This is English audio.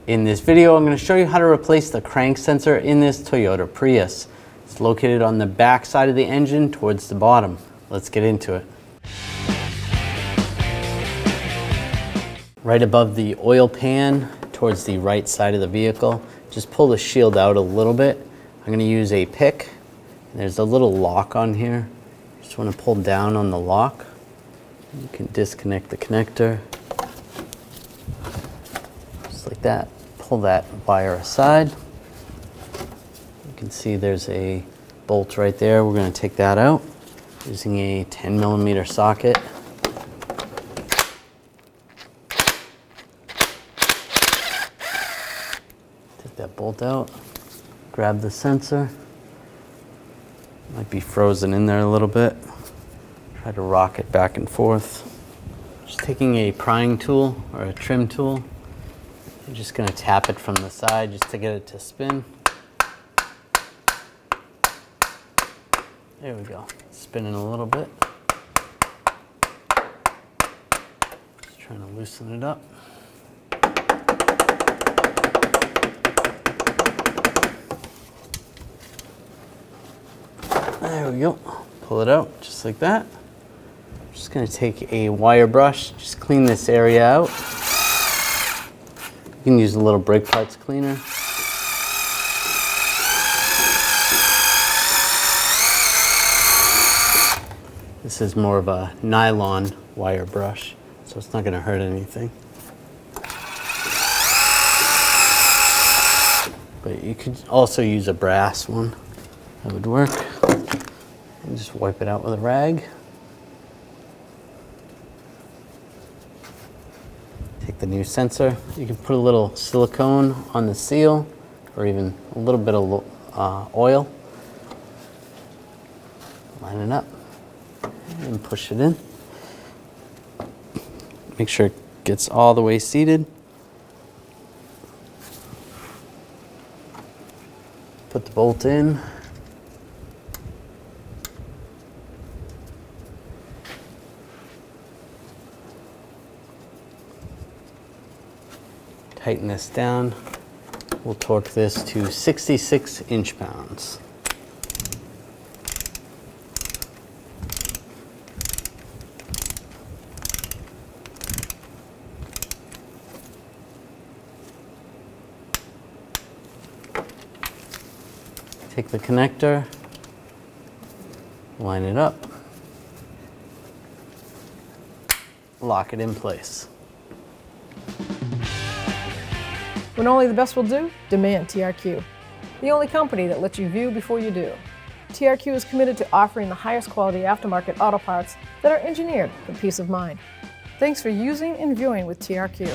In this video, I'm going to show you how to replace the crank sensor in this Toyota Prius. It's located on the back side of the engine towards the bottom. Let's get into it. Right above the oil pan towards the right side of the vehicle, just pull the shield out a little bit. I'm going to use a pick. There's a little lock on here. Just want to pull down on the lock. You can disconnect the connector. Just like that. Pull that wire aside. You can see there's a bolt right there. We're going to take that out using a 10mm socket. Take that bolt out. Grab the sensor. Might be frozen in there a little bit. Try to rock it back and forth. Just taking a prying tool or a trim tool. I'm just going to tap it from the side just to get it to spin. There we go. Spinning a little bit. Just trying to loosen it up. There we go. Pull it out just like that. I'm just going to take a wire brush, just clean this area out. You can use a little brake parts cleaner. This is more of a nylon wire brush, so it's not going to hurt anything. But you could also use a brass one. That would work. And just wipe it out with a rag. Take the new sensor. You can put a little silicone on the seal or even a little bit of oil. Line it up and push it in. Make sure it gets all the way seated. Put the bolt in. Tighten this down. We'll torque this to 66 inch-pounds. Take the connector, line it up, lock it in place. When only the best will do, demand TRQ. The only company that lets you view before you do. TRQ is committed to offering the highest quality aftermarket auto parts that are engineered for peace of mind. Thanks for using and viewing with TRQ.